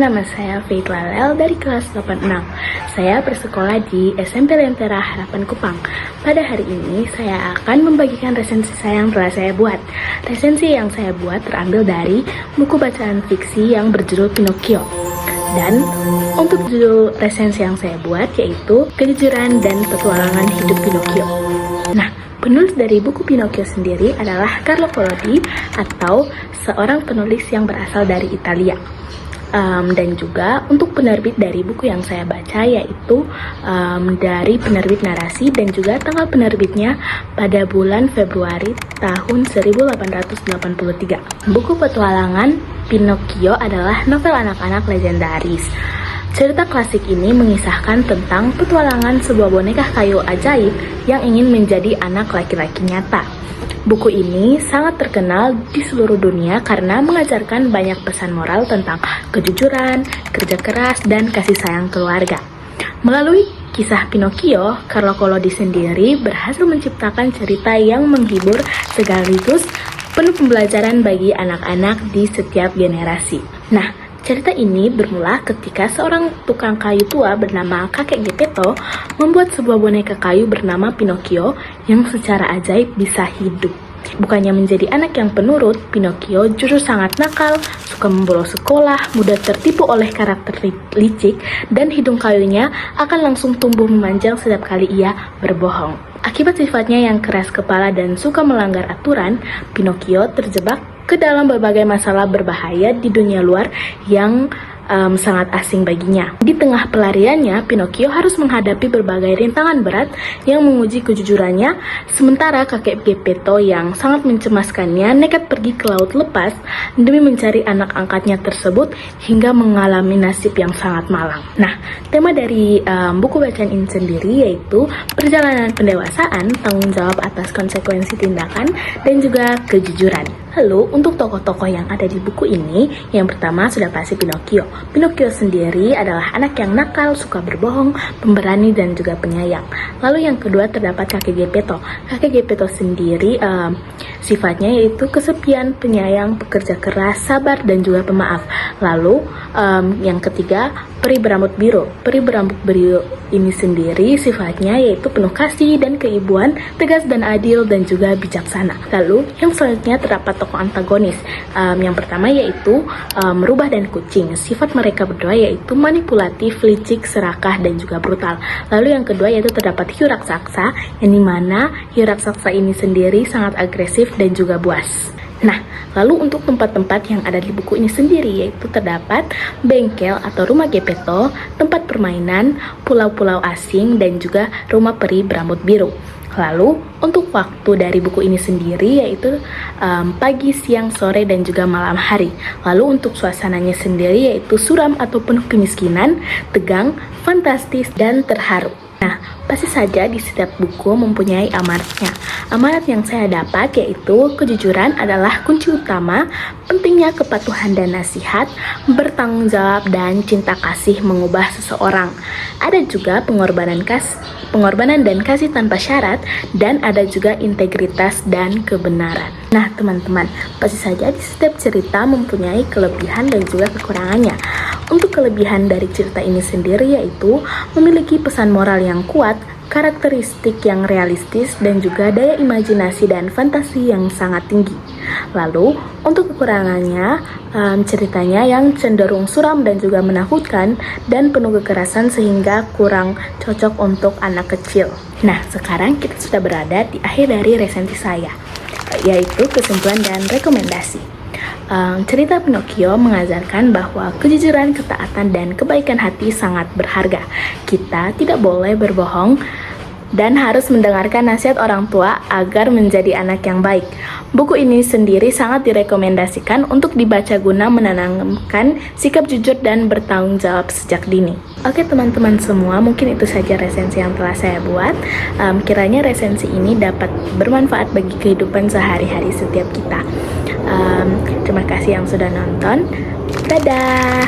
nama saya Faith Lalel dari kelas 86. Saya bersekolah di SMP Lentera Harapan Kupang. Pada hari ini saya akan membagikan resensi saya yang telah saya buat. Resensi yang saya buat terambil dari buku bacaan fiksi yang berjudul Pinocchio. Dan untuk judul resensi yang saya buat yaitu Kejujuran dan Petualangan Hidup Pinocchio. Nah, penulis dari buku Pinocchio sendiri adalah Carlo Collodi atau seorang penulis yang berasal dari Italia. Dan juga untuk penerbit dari buku yang saya baca yaitu dari penerbit Narasi dan juga tanggal penerbitnya pada bulan Februari tahun 1883. Buku petualangan Pinocchio adalah novel anak-anak legendaris. Cerita klasik ini mengisahkan tentang petualangan sebuah boneka kayu ajaib yang ingin menjadi anak laki-laki nyata. Buku ini sangat terkenal di seluruh dunia karena mengajarkan banyak pesan moral tentang kejujuran, kerja keras, dan kasih sayang keluarga. Melalui kisah Pinocchio, Carlo Collodi sendiri berhasil menciptakan cerita yang menghibur sekaligus penuh pembelajaran bagi anak-anak di setiap generasi. Nah, cerita ini bermula ketika seorang tukang kayu tua bernama kakek Geppetto membuat sebuah boneka kayu bernama Pinocchio yang secara ajaib bisa hidup. Bukannya menjadi anak yang penurut, Pinocchio justru sangat nakal, suka membolos sekolah, mudah tertipu oleh karakter licik, dan hidung kayunya akan langsung tumbuh memanjang setiap kali ia berbohong. Akibat sifatnya yang keras kepala dan suka melanggar aturan, Pinocchio terjebak ke dalam berbagai masalah berbahaya di dunia luar yang sangat asing baginya. Di tengah pelariannya, Pinocchio harus menghadapi berbagai rintangan berat yang menguji kejujurannya, sementara kakek Geppetto yang sangat mencemaskannya nekat pergi ke laut lepas demi mencari anak angkatnya tersebut hingga mengalami nasib yang sangat malang. Nah, tema dari buku bacaan ini sendiri yaitu perjalanan pendewasaan, tanggung jawab atas konsekuensi tindakan, dan juga kejujuran. Lalu, untuk tokoh-tokoh yang ada di buku ini, yang pertama sudah pasti Pinocchio. Pinocchio sendiri adalah anak yang nakal, suka berbohong, pemberani, dan juga penyayang. Lalu yang kedua terdapat kakek Geppetto. Kakek Geppetto sendiri sifatnya yaitu kesepian, penyayang, pekerja keras, sabar, dan juga pemaaf. Lalu yang ketiga, peri berambut biru. Peri berambut biru ini sendiri sifatnya yaitu penuh kasih dan keibuan, tegas dan adil, dan juga bijaksana. Lalu yang selanjutnya terdapat tokoh antagonis. Yang pertama yaitu merubah dan kucing. Sifat mereka berdua yaitu manipulatif, licik, serakah, dan juga brutal. Lalu yang kedua yaitu terdapat hiu raksasa, yang dimana hiu raksasa ini sendiri sangat agresif dan juga buas. Nah, lalu untuk tempat-tempat yang ada di buku ini sendiri yaitu terdapat bengkel atau rumah Geppetto, tempat permainan, pulau-pulau asing, dan juga rumah peri berambut biru. Lalu untuk waktu dari buku ini sendiri yaitu pagi, siang, sore, dan juga malam hari. Lalu untuk suasananya sendiri yaitu suram atau penuh kemiskinan, tegang, fantastis, dan terharu. Nah, pasti saja di setiap buku mempunyai amanatnya. Amanat yang saya dapat yaitu kejujuran adalah kunci utama, pentingnya kepatuhan dan nasihat, bertanggung jawab, dan cinta kasih mengubah seseorang. Ada juga pengorbanan dan kasih tanpa syarat, dan ada juga integritas dan kebenaran. Nah, teman-teman, pasti saja di setiap cerita mempunyai kelebihan dan juga kekurangannya. Untuk kelebihan dari cerita ini sendiri yaitu memiliki pesan moral yang kuat, karakteristik yang realistis, dan juga daya imajinasi dan fantasi yang sangat tinggi. Lalu, untuk kekurangannya, ceritanya yang cenderung suram dan juga menakutkan dan penuh kekerasan sehingga kurang cocok untuk anak kecil. Nah, sekarang kita sudah berada di akhir dari resensi saya, yaitu kesimpulan dan rekomendasi. Cerita Pinocchio mengajarkan bahwa kejujuran, ketaatan, dan kebaikan hati sangat berharga. Kita tidak boleh berbohong dan harus mendengarkan nasihat orang tua agar menjadi anak yang baik. Buku ini sendiri sangat direkomendasikan untuk dibaca guna menanamkan sikap jujur dan bertanggung jawab sejak dini. Oke teman-teman semua, mungkin itu saja resensi yang telah saya buat. Kiranya resensi ini dapat bermanfaat bagi kehidupan sehari-hari setiap kita. Terima kasih yang sudah nonton. Dadah!